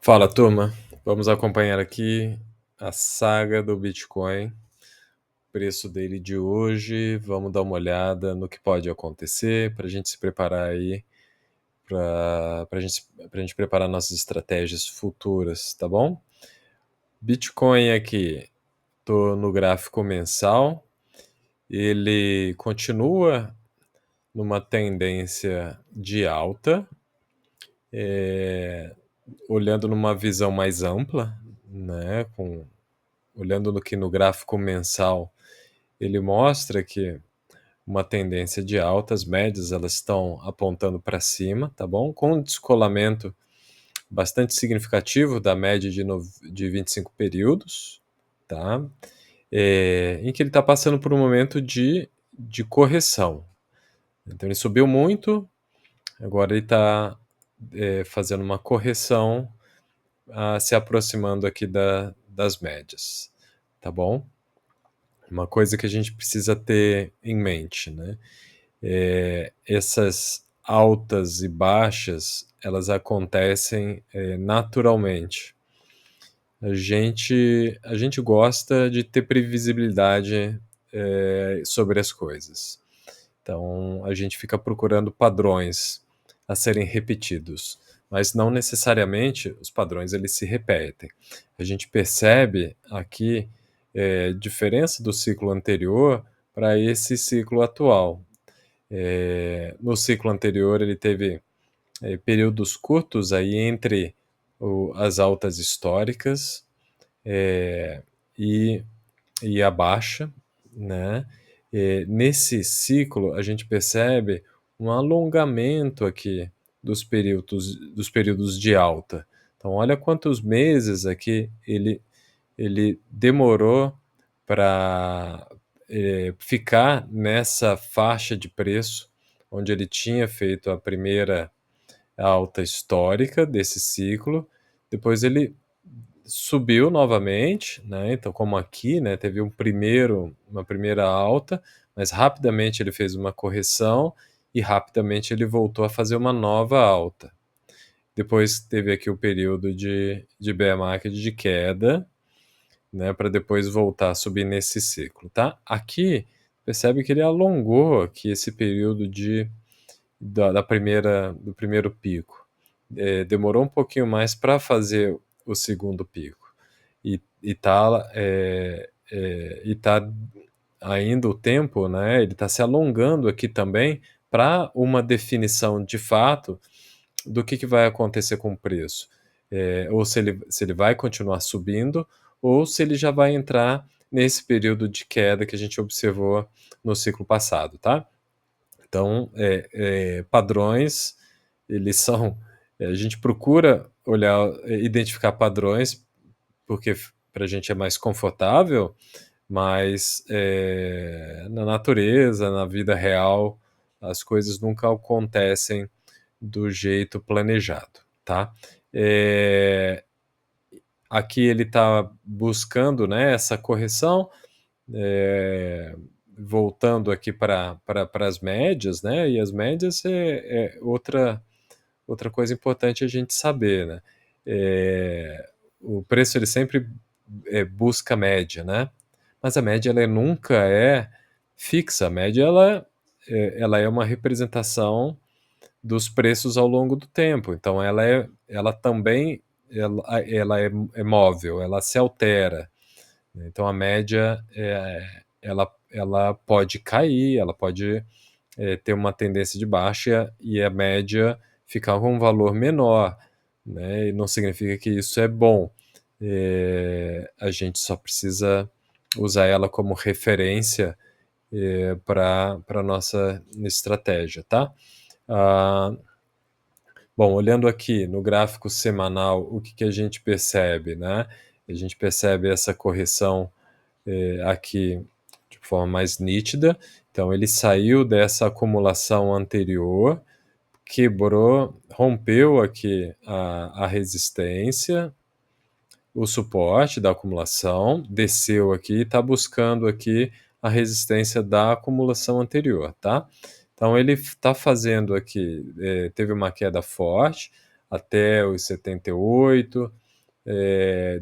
Fala, turma. Vamos acompanhar aqui a saga do Bitcoin, preço dele de hoje. Vamos dar uma olhada no que pode acontecer para a gente se preparar aí, para a gente preparar nossas estratégias futuras, tá bom? Bitcoin aqui, tô no gráfico mensal. Ele continua numa tendência de alta, olhando numa visão mais ampla, né, olhando no que no gráfico mensal ele mostra que uma tendência de alta, as médias elas estão apontando para cima, tá bom? Com um descolamento bastante significativo da média de 25 períodos, tá? Em que ele está passando por um momento de correção. Então ele subiu muito, agora ele está fazendo uma correção, se aproximando aqui das médias, tá bom? Uma coisa que a gente precisa ter em mente, né? Essas altas e baixas, elas acontecem naturalmente. A gente gosta de ter previsibilidade sobre as coisas. Então, a gente fica procurando padrões a serem repetidos, mas não necessariamente os padrões eles se repetem. A gente percebe aqui diferença do ciclo anterior para esse ciclo atual. No ciclo anterior, ele teve períodos curtos aí entre as altas históricas é, e, e a baixa, né? Nesse ciclo, a gente percebe um alongamento aqui dos períodos de alta. Então, olha quantos meses aqui ele demorou para ficar nessa faixa de preço, onde ele tinha feito a primeira alta histórica desse ciclo, depois ele subiu novamente, né? Então, como aqui, né, teve uma primeira alta, mas rapidamente ele fez uma correção e rapidamente ele voltou a fazer uma nova alta. Depois teve aqui o período de bear market de queda, né, para depois voltar a subir nesse ciclo, tá? Aqui percebe que ele alongou aqui esse período do primeiro pico. Demorou um pouquinho mais para fazer o segundo pico e tá ainda o tempo, né? Ele está se alongando aqui também para uma definição de fato do que vai acontecer com o preço. Ou se ele vai continuar subindo, ou se ele já vai entrar nesse período de queda que a gente observou no ciclo passado, tá? Então, padrões, eles são. A gente procura olhar, identificar padrões, porque para a gente é mais confortável, mas na natureza, na vida real, as coisas nunca acontecem do jeito planejado, tá? É, aqui ele está buscando, né, essa correção, é, voltando aqui para as médias, né? E as médias é outra coisa importante a gente saber, né? O preço ele sempre busca média, né? Mas a média ela nunca é fixa. A média ela é uma representação dos preços ao longo do tempo. Então ela também é móvel, ela se altera. Então a média ela pode cair, ela pode ter uma tendência de baixa e a média ficar com um valor menor, né? E não significa que isso é bom. A gente só precisa usar ela como referência para a nossa estratégia, tá? Ah, bom, olhando aqui no gráfico semanal, o que a gente percebe, né? A gente percebe essa correção aqui de forma mais nítida. Então, ele saiu dessa acumulação anterior, quebrou, rompeu aqui a resistência, o suporte da acumulação, desceu aqui e está buscando aqui a resistência da acumulação anterior, tá? Então ele está fazendo aqui, teve uma queda forte, até os 78,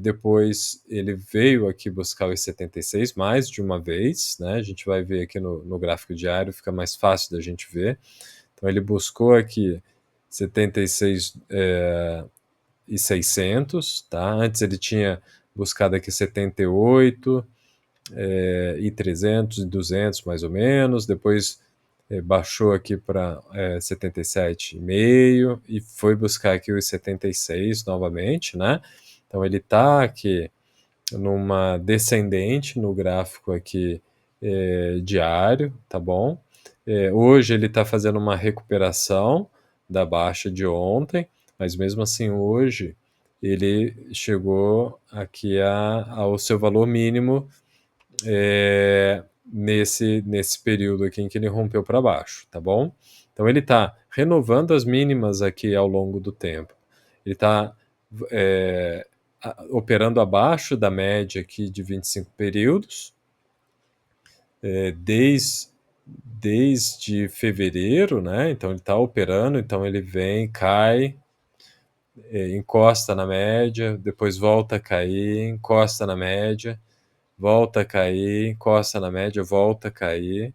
depois ele veio aqui buscar os 76 mais de uma vez, né? A gente vai ver aqui no gráfico diário, fica mais fácil da gente ver. Então ele buscou aqui 76 e 600, tá? Antes ele tinha buscado aqui 78 e 300 e 200 mais ou menos, depois baixou aqui para 77,5 e foi buscar aqui os 76 novamente, né? Então ele está aqui numa descendente no gráfico aqui diário, tá bom? Hoje ele está fazendo uma recuperação da baixa de ontem, mas mesmo assim hoje ele chegou aqui ao seu valor mínimo nesse período aqui em que ele rompeu para baixo, tá bom? Então ele está renovando as mínimas aqui ao longo do tempo. Ele está operando abaixo da média aqui de 25 períodos, desde fevereiro, né? Então ele está operando, então ele vem, cai, encosta na média, depois volta a cair, encosta na média, volta a cair, encosta na média, volta a cair.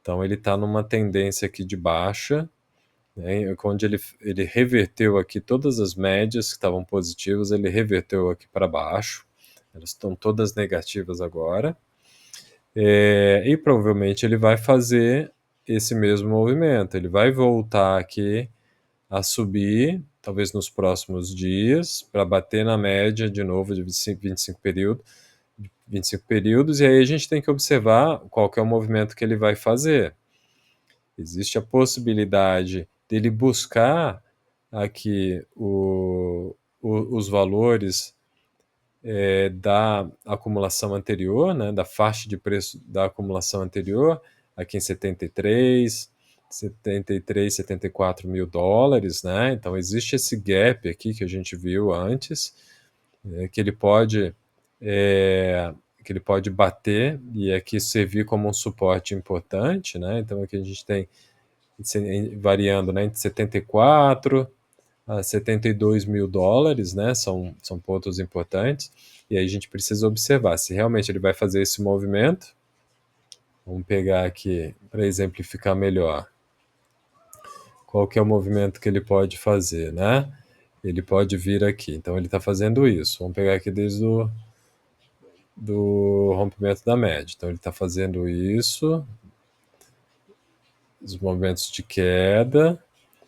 Então ele está numa tendência aqui de baixa, né, onde ele reverteu aqui todas as médias que estavam positivas, ele reverteu aqui para baixo, elas estão todas negativas agora, e provavelmente ele vai fazer esse mesmo movimento, ele vai voltar aqui a subir, talvez nos próximos dias, para bater na média de novo de 25 períodos, e aí a gente tem que observar qual que é o movimento que ele vai fazer. Existe a possibilidade dele buscar aqui os valores da acumulação anterior, né, da faixa de preço da acumulação anterior, aqui em 73, 74 mil dólares, né? Então existe esse gap aqui que a gente viu antes, que ele pode bater e aqui servir como um suporte importante, né? Então aqui a gente tem variando, né, entre 74 a 72 mil dólares, né? São pontos importantes. E aí a gente precisa observar se realmente ele vai fazer esse movimento. Vamos pegar aqui para exemplificar melhor. Qual que é o movimento que ele pode fazer, né? Ele pode vir aqui. Então ele está fazendo isso. Vamos pegar aqui desde do rompimento da média. Então ele está fazendo isso, os movimentos de queda.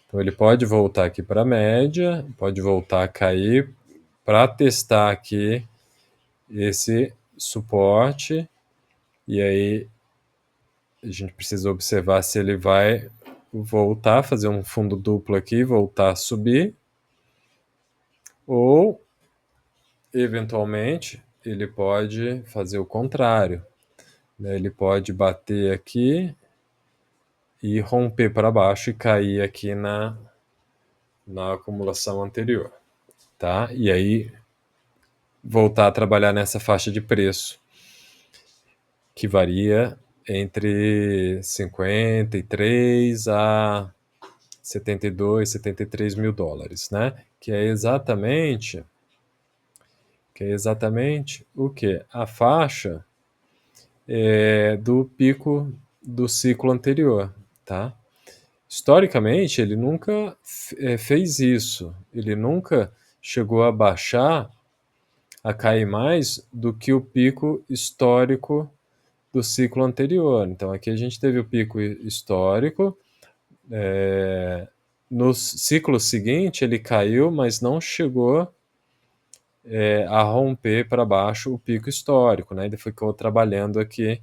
Então ele pode voltar aqui para a média, pode voltar a cair para testar aqui esse suporte, e aí a gente precisa observar se ele vai voltar a fazer um fundo duplo aqui, voltar a subir, ou eventualmente ele pode fazer o contrário, né? Ele pode bater aqui e romper para baixo e cair aqui na acumulação anterior, tá? E aí voltar a trabalhar nessa faixa de preço que varia entre 53 a 72, 73 mil dólares, né? Que é exatamente o que? A faixa do pico do ciclo anterior, tá? Historicamente, ele nunca fez isso, ele nunca chegou a baixar, a cair mais do que o pico histórico do ciclo anterior. Então aqui a gente teve o pico histórico, no ciclo seguinte ele caiu, mas não chegou a romper para baixo o pico histórico, né? Ele ficou trabalhando aqui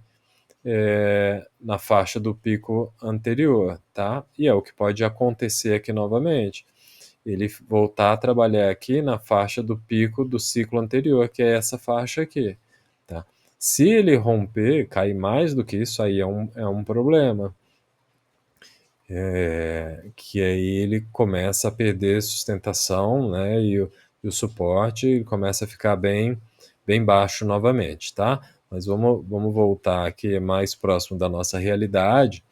na faixa do pico anterior, tá? E é o que pode acontecer aqui novamente. Ele voltar a trabalhar aqui na faixa do pico do ciclo anterior, que é essa faixa aqui, tá? Se ele romper, cair mais do que isso, aí é um problema. Que aí ele começa a perder sustentação, né? E o suporte começa a ficar bem baixo novamente, tá? Mas vamos voltar aqui mais próximo da nossa realidade,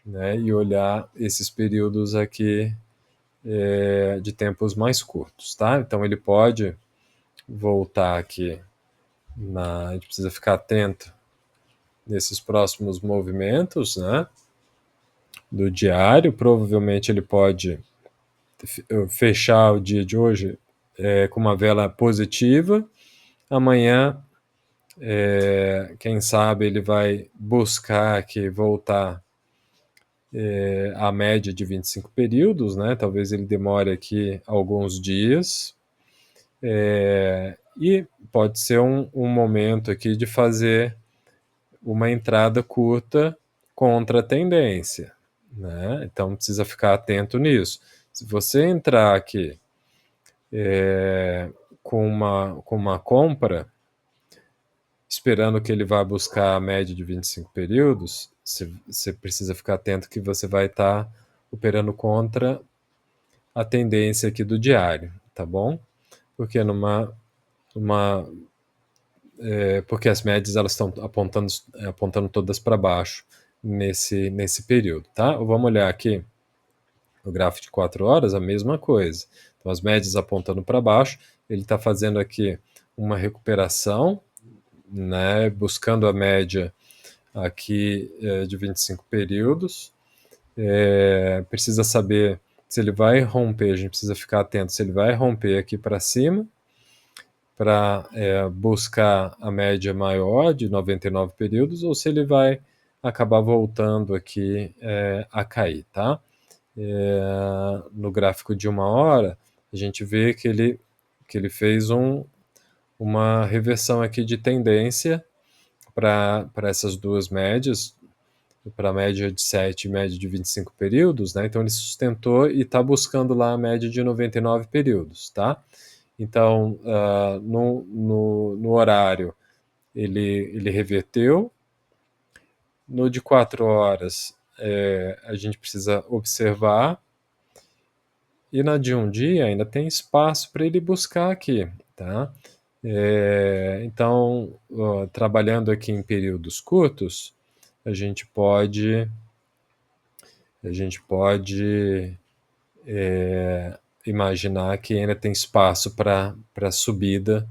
né? E olhar esses períodos aqui de tempos mais curtos, tá? Então ele pode voltar aqui a gente precisa ficar atento nesses próximos movimentos, né? Do diário, provavelmente ele pode fechar o dia de hoje com uma vela positiva. Amanhã, quem sabe ele vai buscar aqui voltar a média de 25 períodos, né? Talvez ele demore aqui alguns dias. E pode ser um momento aqui de fazer uma entrada curta contra a tendência, né? Então precisa ficar atento nisso. Se você entrar aqui com uma compra, esperando que ele vá buscar a média de 25 períodos, você precisa ficar atento que você vai estar operando contra a tendência aqui do diário, tá bom? Porque porque as médias elas estão apontando todas para baixo nesse período, tá? Vamos olhar aqui no gráfico de 4 horas, a mesma coisa. Então, as médias apontando para baixo, ele está fazendo aqui uma recuperação, né, buscando a média aqui de 25 períodos. Precisa saber se ele vai romper, a gente precisa ficar atento se ele vai romper aqui para cima, para buscar a média maior de 99 períodos, ou se ele vai acabar voltando aqui a cair, tá? No gráfico de 1 hora, a gente vê que ele fez uma reversão aqui de tendência para essas duas médias, para a média de 7 e média de 25 períodos, né? Então ele sustentou e está buscando lá a média de 99 períodos, tá? Então, no horário, ele reverteu. No de 4 horas, a gente precisa observar. E na de um dia ainda tem espaço para ele buscar aqui, tá? Então, trabalhando aqui em períodos curtos, a gente pode imaginar que ainda tem espaço para subida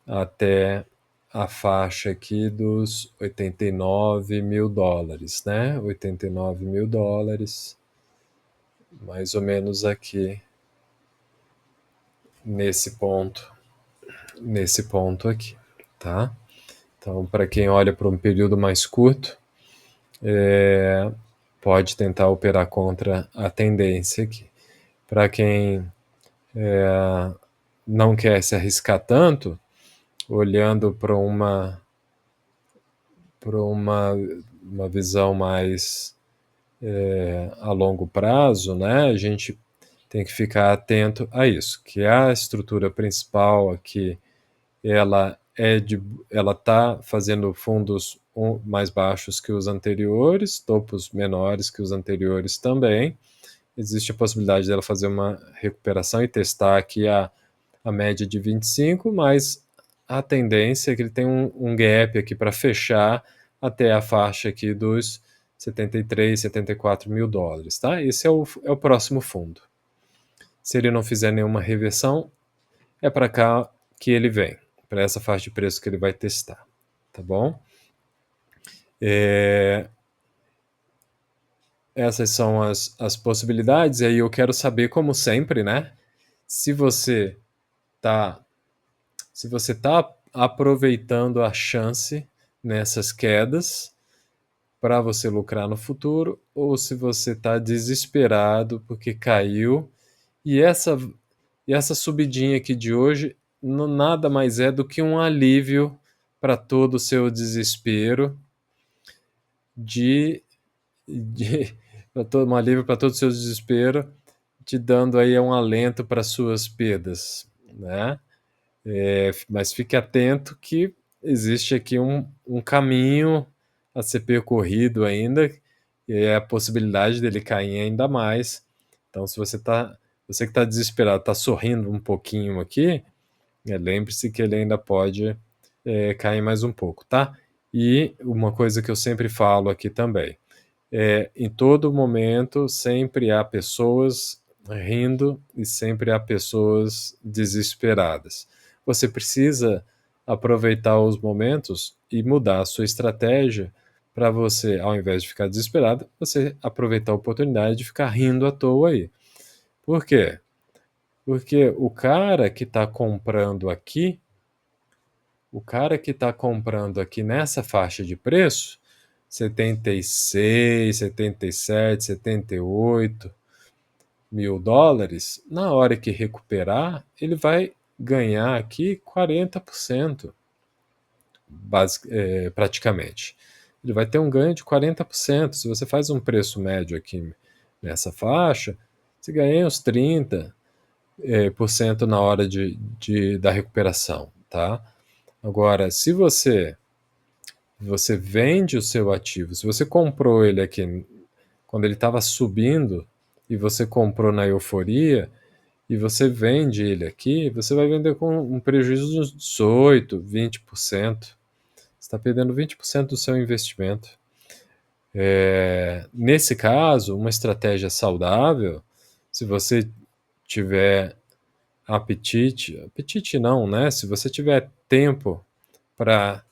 até a faixa aqui dos 89 mil dólares, né? 89 mil dólares, mais ou menos aqui nesse ponto aqui, tá? Então, para quem olha para um período mais curto, pode tentar operar contra a tendência aqui. Para quem não quer se arriscar tanto, olhando para uma visão mais a longo prazo, né? A gente tem que ficar atento a isso, que a estrutura principal aqui ela está fazendo fundos mais baixos que os anteriores, topos menores que os anteriores também. Existe a possibilidade dela fazer uma recuperação e testar aqui a média de 25, mas a tendência é que ele tem um gap aqui para fechar até a faixa aqui dos 73, 74 mil dólares, tá? Esse é o próximo fundo. Se ele não fizer nenhuma reversão, é para cá que ele vem, para essa faixa de preço que ele vai testar, tá bom? Essas são as possibilidades, e aí eu quero saber, como sempre, né? Se você tá aproveitando a chance nessas quedas para você lucrar no futuro, ou se você está desesperado porque caiu e essa subidinha aqui de hoje nada mais é do que um alívio para todo o seu desespero de um alívio para todo o seu desespero, te dando aí um alento para suas perdas, né? Mas fique atento que existe aqui um caminho a ser percorrido ainda, e é a possibilidade dele cair ainda mais. Então, se você que está desesperado, está sorrindo um pouquinho aqui, lembre-se que ele ainda pode cair mais um pouco, tá? E uma coisa que eu sempre falo aqui também, em todo momento sempre há pessoas rindo e sempre há pessoas desesperadas. Você precisa aproveitar os momentos e mudar a sua estratégia para você, ao invés de ficar desesperado, você aproveitar a oportunidade de ficar rindo à toa aí. Por quê? Porque o cara que está comprando aqui nessa faixa de preço, 76, 77, 78 mil dólares, na hora que recuperar, ele vai ganhar aqui 40%, praticamente. Ele vai ter um ganho de 40%. Se você faz um preço médio aqui nessa faixa, você ganha uns 30% por cento na hora da recuperação, tá? Agora, se você vende o seu ativo, se você comprou ele aqui quando ele estava subindo e você comprou na euforia e você vende ele aqui, você vai vender com um prejuízo de 18, 20%. Você está perdendo 20% do seu investimento. Nesse caso, uma estratégia saudável, se você tiver apetite não, né? Se você tiver tempo para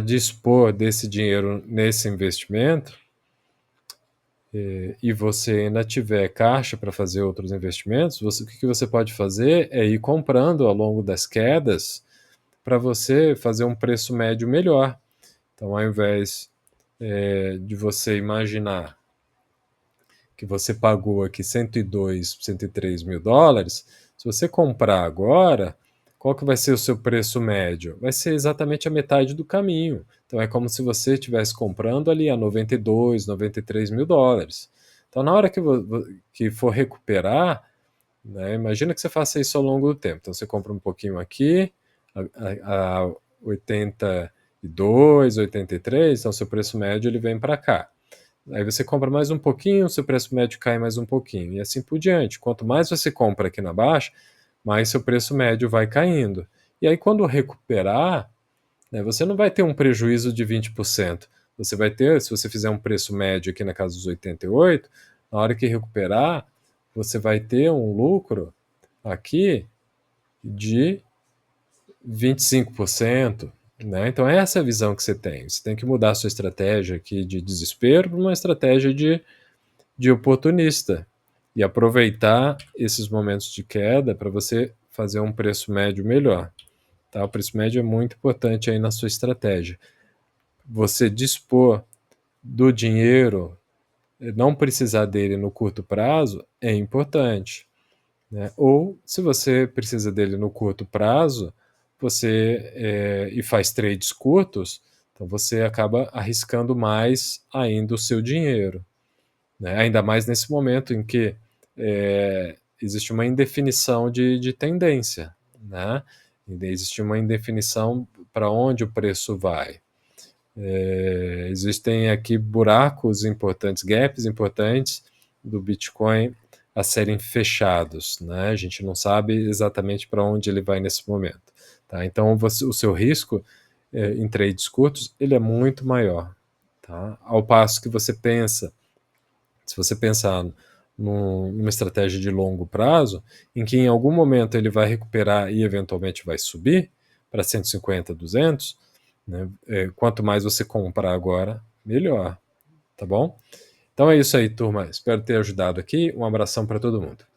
dispor desse dinheiro nesse investimento, e você ainda tiver caixa para fazer outros investimentos, o que você pode fazer é ir comprando ao longo das quedas para você fazer um preço médio melhor. Então, ao invés de você imaginar que você pagou aqui 102, 103 mil dólares, se você comprar agora, qual que vai ser o seu preço médio? Vai ser exatamente a metade do caminho. Então é como se você estivesse comprando ali a 92, 93 mil dólares. Então na hora que for recuperar, né, imagina que você faça isso ao longo do tempo. Então você compra um pouquinho aqui, a 82, 83, então seu preço médio ele vem para cá. Aí você compra mais um pouquinho, seu preço médio cai mais um pouquinho, e assim por diante. Quanto mais você compra aqui na baixa, mais seu preço médio vai caindo. E aí, quando recuperar, né, você não vai ter um prejuízo de 20%. Você vai ter, se você fizer um preço médio aqui na casa dos 88, na hora que recuperar, você vai ter um lucro aqui de 25%. Né? Então, essa é a visão que você tem. Você tem que mudar a sua estratégia aqui de desespero para uma estratégia de oportunista e aproveitar esses momentos de queda para você fazer um preço médio melhor. Tá? O preço médio é muito importante aí na sua estratégia. Você dispor do dinheiro, não precisar dele no curto prazo, é importante. Né? Ou, se você precisa dele no curto prazo, e faz trades curtos, então você acaba arriscando mais ainda o seu dinheiro. Né? Ainda mais nesse momento em que existe uma indefinição de tendência. Né? Existe uma indefinição para onde o preço vai. Existem aqui buracos importantes, gaps importantes do Bitcoin a serem fechados. Né? A gente não sabe exatamente para onde ele vai nesse momento. Tá? Então, o seu risco em trades curtos ele é muito maior. Tá? Ao passo que se você pensar numa estratégia de longo prazo, em que em algum momento ele vai recuperar e eventualmente vai subir para 150, 200, né? Quanto mais você comprar agora, melhor, tá bom? Então é isso aí, turma. Espero ter ajudado aqui. Um abração para todo mundo.